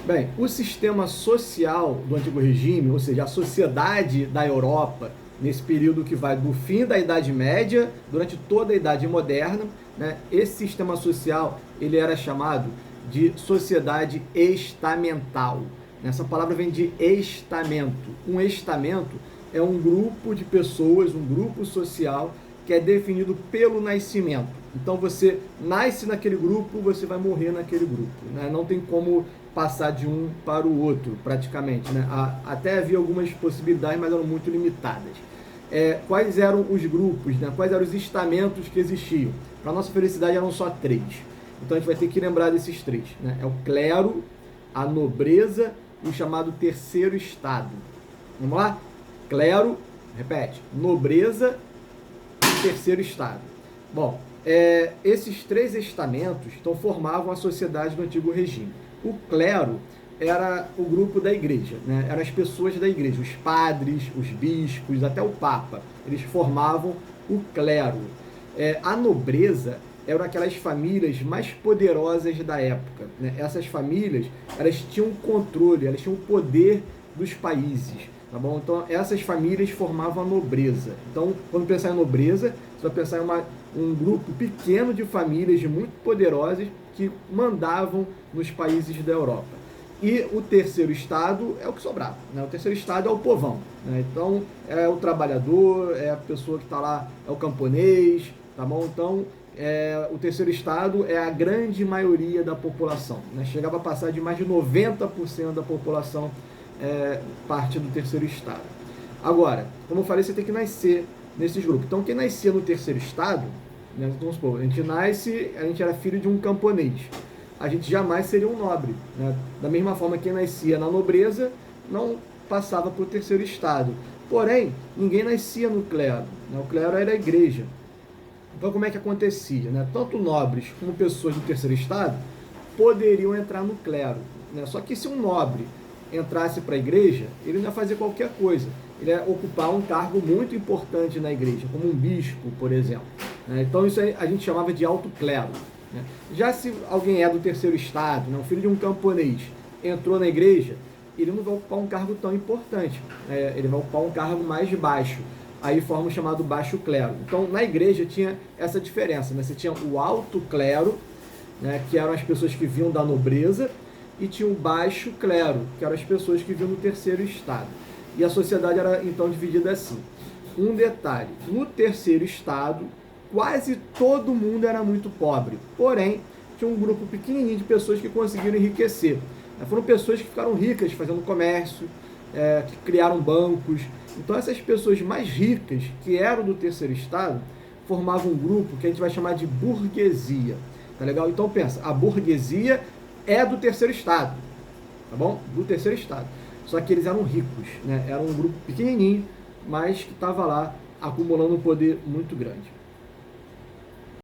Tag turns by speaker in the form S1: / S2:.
S1: Bem, o sistema social do Antigo Regime, ou seja, a sociedade da Europa, nesse período que vai do fim da Idade Média, durante toda a Idade Moderna, né, esse sistema social ele era chamado de sociedade estamental. Essa palavra vem de estamento. Um estamento é um grupo de pessoas, um grupo social que é definido pelo nascimento. Então você nasce naquele grupo, você vai morrer naquele grupo, né? Não tem como passar de um para o outro, praticamente, né? Até havia algumas possibilidades, mas eram muito limitadas. Quais eram os grupos, né? Quais eram os estamentos que existiam? Para nossa felicidade eram só três. Então a gente vai ter que lembrar desses três, né? É o clero, a nobreza e o chamado terceiro estado. Vamos lá? Clero, repete, nobreza e terceiro estado. Bom, esses três estamentos então, formavam a sociedade do Antigo Regime. O clero era o grupo da igreja, né? Eram as pessoas da igreja, os padres, os bispos, até o papa. Eles formavam o clero. A nobreza eram aquelas famílias mais poderosas da época, né? Essas famílias, elas tinham controle, elas tinham o poder dos países, tá bom? Então, essas famílias formavam a nobreza. Então, quando pensar em nobreza, você vai pensar em um grupo pequeno de famílias muito poderosas que mandavam nos países da Europa. E o terceiro estado é o que sobrava, né? O terceiro estado é o povão, né? Então, é o trabalhador, é a pessoa que está lá, é o camponês, tá bom? Então, o terceiro estado é a grande maioria da população, né? Chegava a passar de mais de 90% da população parte do terceiro estado. Agora, como eu falei, você tem que nascer nesses grupos. Então, quem nascia no terceiro estado, né, vamos supor, a gente era filho de um camponês. A gente jamais seria um nobre, né? Da mesma forma, quem nascia na nobreza não passava para o terceiro estado. Porém, ninguém nascia no clero, né? O clero era a igreja. Então, como é que acontecia, né? Tanto nobres como pessoas do terceiro estado poderiam entrar no clero, né? Só que se um nobre entrasse para a igreja, ele não ia fazer qualquer coisa. Ele ia ocupar um cargo muito importante na igreja, como um bispo, por exemplo, né? Então, isso a gente chamava de alto clero, né? Já se alguém é do terceiro estado, né, um filho de um camponês, entrou na igreja, ele não vai ocupar um cargo tão importante, ele vai ocupar um cargo mais baixo. Aí forma o chamado baixo clero. Então, na igreja tinha essa diferença, né? Você tinha o alto clero, né, que eram as pessoas que vinham da nobreza, e tinha o baixo clero, que eram as pessoas que vinham do terceiro estado. E a sociedade era, então, dividida assim. Um detalhe, no terceiro estado, quase todo mundo era muito pobre. Porém, tinha um grupo pequenininho de pessoas que conseguiram enriquecer. Foram pessoas que ficaram ricas fazendo comércio, que criaram bancos. Então, essas pessoas mais ricas, que eram do terceiro estado, formavam um grupo que a gente vai chamar de burguesia. Tá legal? Então, pensa, a burguesia é do terceiro estado, tá bom? Do terceiro estado. Só que eles eram ricos, né? Era um grupo pequenininho, mas que estava lá acumulando um poder muito grande.